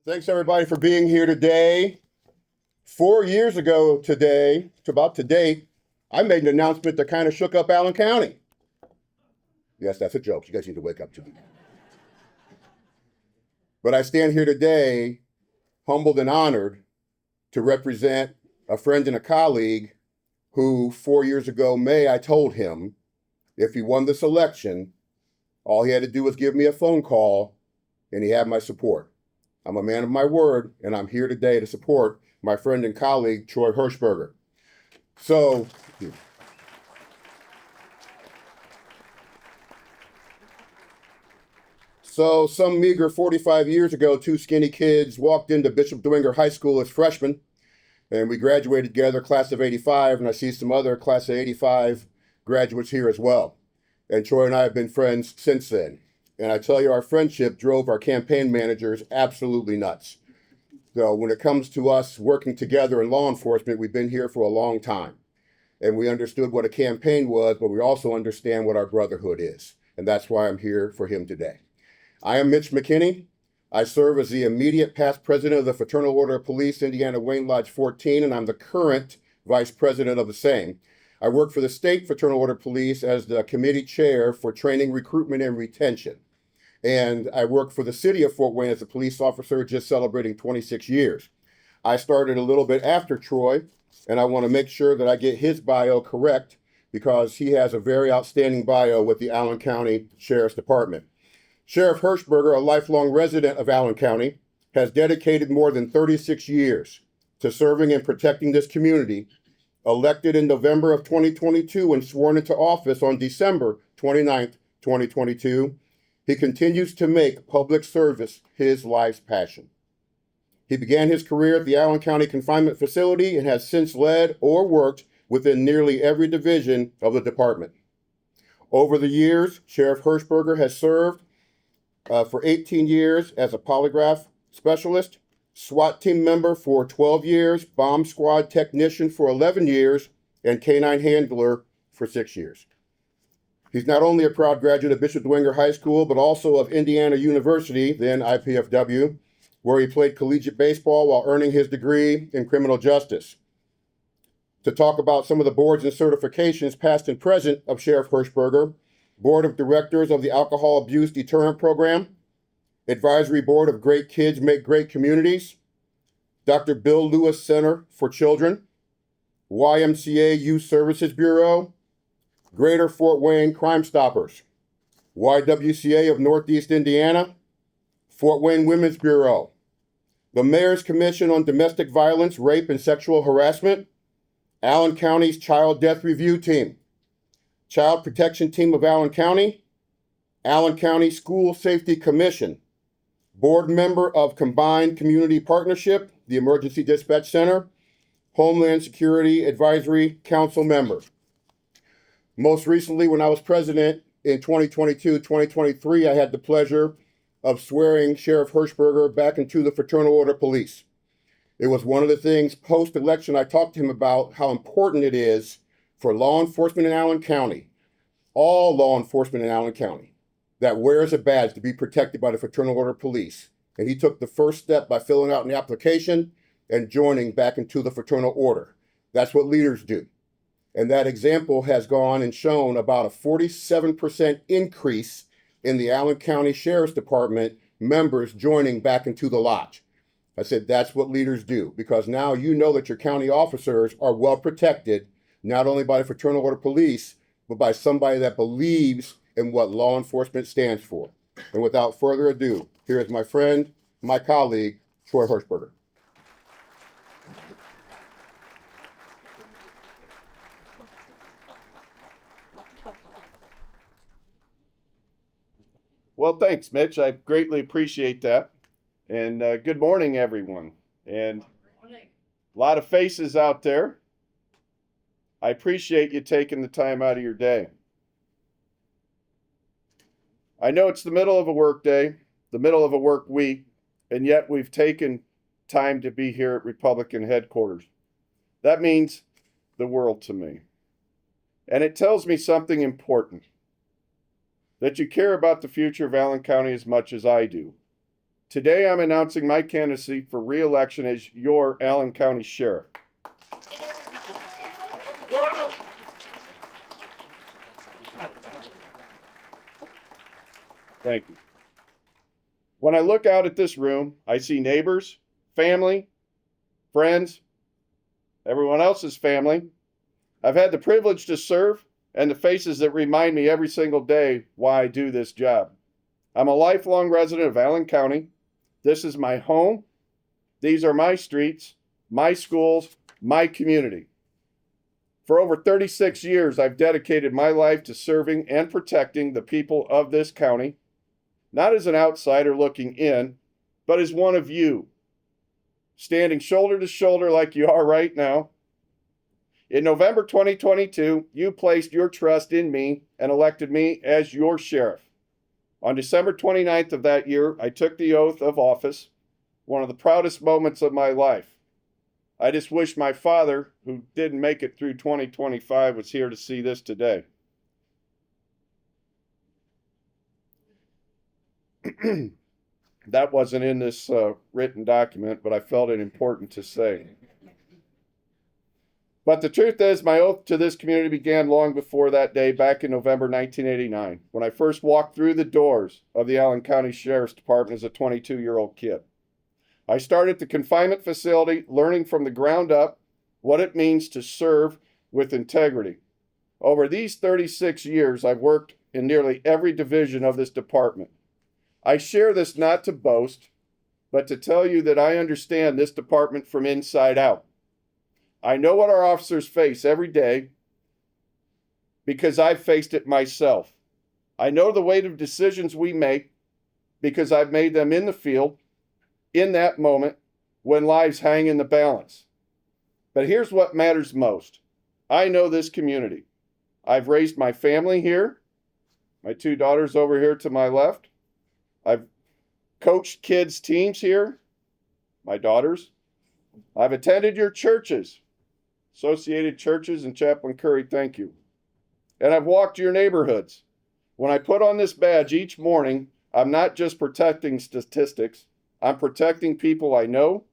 Thanks everybody for being here today. 4 years ago today, to about to date, I made an announcement that kind of shook up Allen County. Yes, that's a joke. You guys need to wake up to it. But I stand here today, humbled and honored, to represent a friend and a colleague who 4 years ago May, I told him if he won this election, all he had to do was give me a phone call and he had my support. I'm a man of my word, and I'm here today to support my friend and colleague, Troy Hershberger. So some meager 45 years ago, two skinny kids walked into Bishop Dwenger High School as freshmen, and we graduated together, class of 85, and I see some other class of 85 graduates here as well. And Troy and I have been friends since then. And I tell you, our friendship drove our campaign managers absolutely nuts. So when it comes to us working together in law enforcement, we've been here for a long time. And we understood what a campaign was, but we also understand what our brotherhood is. And that's why I'm here for him today. I am Mitch McKinney. I serve as the immediate past president of the Fraternal Order of Police, Indiana Wayne Lodge 14, and I'm the current vice president of the same. I work for the state Fraternal Order Police as the committee chair for training, recruitment, and retention. And I work for the city of Fort Wayne as a police officer, just celebrating 26 years. I started a little bit after Troy, and I want to make sure that I get his bio correct because he has a very outstanding bio with the Allen County Sheriff's Department. Sheriff Hershberger, a lifelong resident of Allen County, has dedicated more than 36 years to serving and protecting this community. Elected in November of 2022 and sworn into office on December 29th, 2022, he continues to make public service his life's passion. He began his career at the Allen County Confinement Facility and has since led or worked within nearly every division of the department. Over the years, Sheriff Hershberger has served for 18 years as a polygraph specialist, SWAT team member for 12 years, bomb squad technician for 11 years, and canine handler for 6 years. He's not only a proud graduate of Bishop Dwenger High School, but also of Indiana University, then IPFW, where he played collegiate baseball while earning his degree in criminal justice. To talk about some of the boards and certifications past and present of Sheriff Hershberger, Board of Directors of the Alcohol Abuse Deterrent Program, Advisory Board of Great Kids Make Great Communities, Dr. Bill Lewis Center for Children, YMCA Youth Services Bureau, Greater Fort Wayne Crime Stoppers, YWCA of Northeast Indiana, Fort Wayne Women's Bureau, the Mayor's Commission on Domestic Violence, Rape, and Sexual Harassment, Allen County's Child Death Review Team, Child Protection Team of Allen County, Allen County School Safety Commission, board member of Combined Community Partnership, the Emergency Dispatch Center, Homeland Security Advisory Council member. Most recently, when I was president in 2022-2023, I had the pleasure of swearing Sheriff Hershberger back into the Fraternal Order Police. It was one of the things post-election I talked to him about how important it is for law enforcement in Allen County, all law enforcement in Allen County, that wears a badge to be protected by the Fraternal Order Police. And he took the first step by filling out an application and joining back into the Fraternal Order. That's what leaders do. And that example has gone and shown about a 47% increase in the Allen County Sheriff's Department members joining back into the lodge. I said, that's what leaders do, because now you know that your county officers are well protected, not only by the Fraternal Order Police, but by somebody that believes in what law enforcement stands for. And without further ado, here is my friend, my colleague, Troy Hershberger. Well, thanks, Mitch. I greatly appreciate that. And good morning, everyone. And a lot of faces out there. I appreciate you taking the time out of your day. I know it's the middle of a work day, the middle of a work week, and yet we've taken time to be here at Republican headquarters. That means the world to me. And it tells me something important. That you care about the future of Allen County as much as I do. Today, I'm announcing my candidacy for re-election as your Allen County Sheriff. Thank you. When I look out at this room, I see neighbors, family, friends, everyone else's family. I've had the privilege to serve and the faces that remind me every single day why I do this job. I'm a lifelong resident of Allen County. This is my home. These are my streets, my schools, my community. For over 36 years, I've dedicated my life to serving and protecting the people of this county, not as an outsider looking in, but as one of you, standing shoulder to shoulder like you are right now. In November 2022, you placed your trust in me and elected me as your sheriff. On December 29th of that year, I took the oath of office, one of the proudest moments of my life. I just wish my father, who didn't make it through 2025, was here to see this today. That wasn't in this written document, but I felt it important to say. But the truth is, my oath to this community began long before that day, back in November 1989, when I first walked through the doors of the Allen County Sheriff's Department as a 22-year-old kid. I started at the confinement facility, learning from the ground up what it means to serve with integrity. Over these 36 years, I've worked in nearly every division of this department. I share this not to boast, but to tell you that I understand this department from inside out. I know what our officers face every day because I've faced it myself. I know the weight of decisions we make because I've made them in the field, in that moment, when lives hang in the balance. But here's what matters most. I know this community. I've raised my family here, my two daughters over here to my left. I've coached kids' teams here, my daughters. I've attended your churches, Associated Churches and Chaplain Curry, thank you. And I've walked your neighborhoods. When I put on this badge each morning, I'm not just protecting statistics. I'm protecting people I know,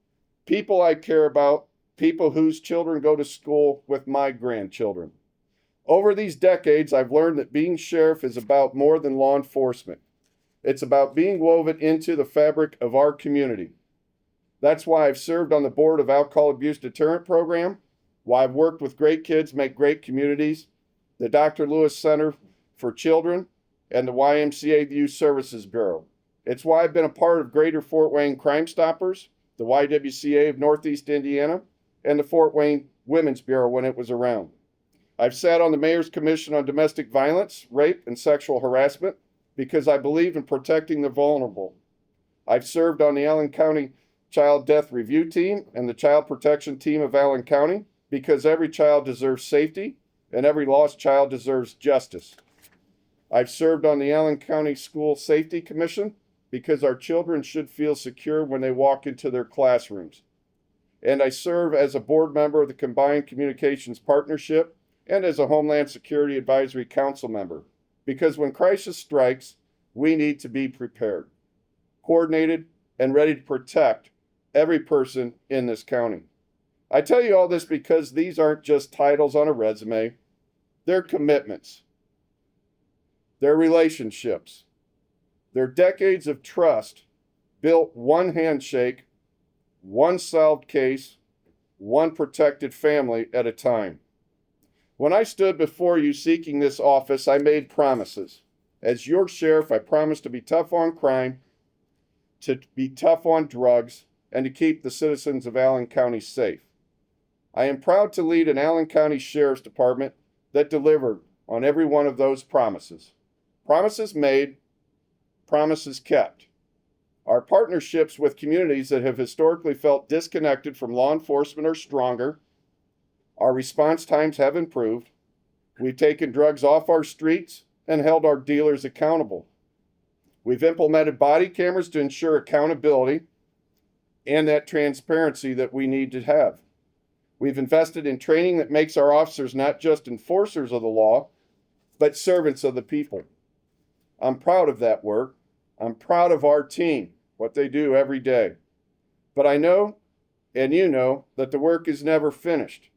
people I care about, people whose children go to school with my grandchildren. Over these decades, I've learned that being sheriff is about more than law enforcement. It's about being woven into the fabric of our community. That's why I've served on the board of Alcohol Abuse Deterrent Program, why I've worked with Great Kids Make Great Communities, the Dr. Lewis Center for Children, and the YMCA Youth Services Bureau. It's why I've been a part of Greater Fort Wayne Crime Stoppers, the YWCA of Northeast Indiana, and the Fort Wayne Women's Bureau when it was around. I've sat on the Mayor's Commission on Domestic Violence, Rape, and Sexual Harassment because I believe in protecting the vulnerable. I've served on the Allen County Child Death Review Team and the Child Protection Team of Allen County because every child deserves safety and every lost child deserves justice. I've served on the Allen County School Safety Commission because our children should feel secure when they walk into their classrooms. And I serve as a board member of the Combined Communications Partnership and as a Homeland Security Advisory Council member, because when crisis strikes, we need to be prepared, coordinated, and ready to protect every person in this county. I tell you all this because these aren't just titles on a resume. They're commitments. They're relationships. They're decades of trust built one handshake, one solved case, one protected family at a time. When I stood before you seeking this office, I made promises. As your sheriff, I promised to be tough on crime, to be tough on drugs, and to keep the citizens of Allen County safe. I am proud to lead an Allen County Sheriff's Department that delivered on every one of those promises. Promises made, promises kept. Our partnerships with communities that have historically felt disconnected from law enforcement are stronger. Our response times have improved. We've taken drugs off our streets and held our dealers accountable. We've implemented body cameras to ensure accountability and that transparency that we need to have. We've invested in training that makes our officers not just enforcers of the law, but servants of the people. I'm proud of that work. I'm proud of our team. what they do every day. But I know, and you know, that the work is never finished.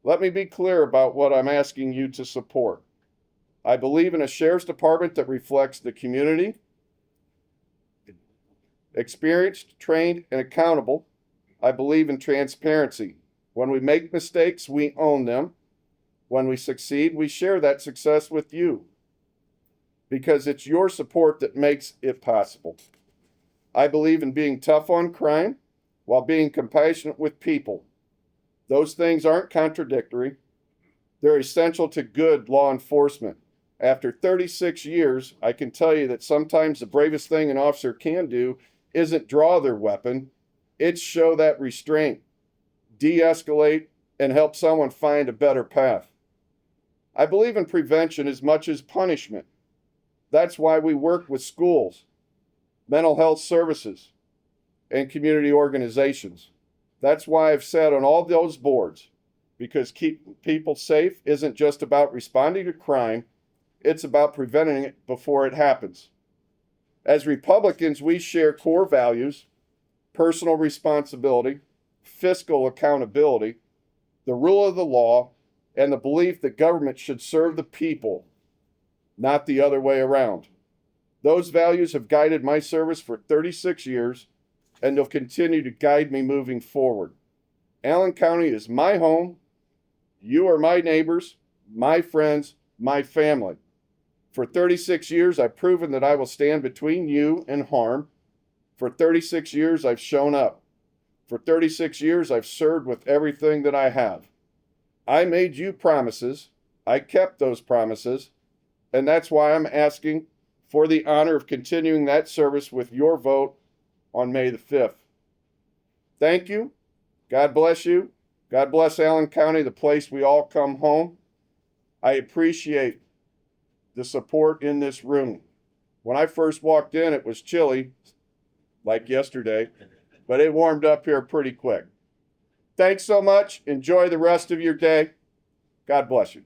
Let me be clear about what I'm asking you to support. I believe in a sheriff's department that reflects the community, experienced, trained, and accountable. I believe in transparency. When we make mistakes, we own them. When we succeed, we share that success with you, because it's your support that makes it possible. I believe in being tough on crime while being compassionate with people. Those things aren't contradictory. They're essential to good law enforcement. After 36 years, I can tell you that sometimes the bravest thing an officer can do isn't draw their weapon, it's show that restraint, de-escalate, and help someone find a better path. I believe in prevention as much as punishment. That's why we work with schools, mental health services, and community organizations. That's why I've sat on all those boards, because keeping people safe isn't just about responding to crime, it's about preventing it before it happens. As Republicans, we share core values: personal responsibility, fiscal accountability, the rule of the law, and the belief that government should serve the people, not the other way around. Those values have guided my service for 36 years, and they'll continue to guide me moving forward. Allen County is my home. You are my neighbors, my friends, my family. For 36 years, I've proven that I will stand between you and harm. For 36 years, I've shown up. For 36 years, I've served with everything that I have. I made you promises. I kept those promises. And that's why I'm asking for the honor of continuing that service with your vote on May the 5th. Thank you. God bless you. God bless Allen County, the place we all come home. I appreciate the support in this room. When I first walked in, it was chilly, like yesterday, but it warmed up here pretty quick. Thanks so much. Enjoy the rest of your day. God bless you.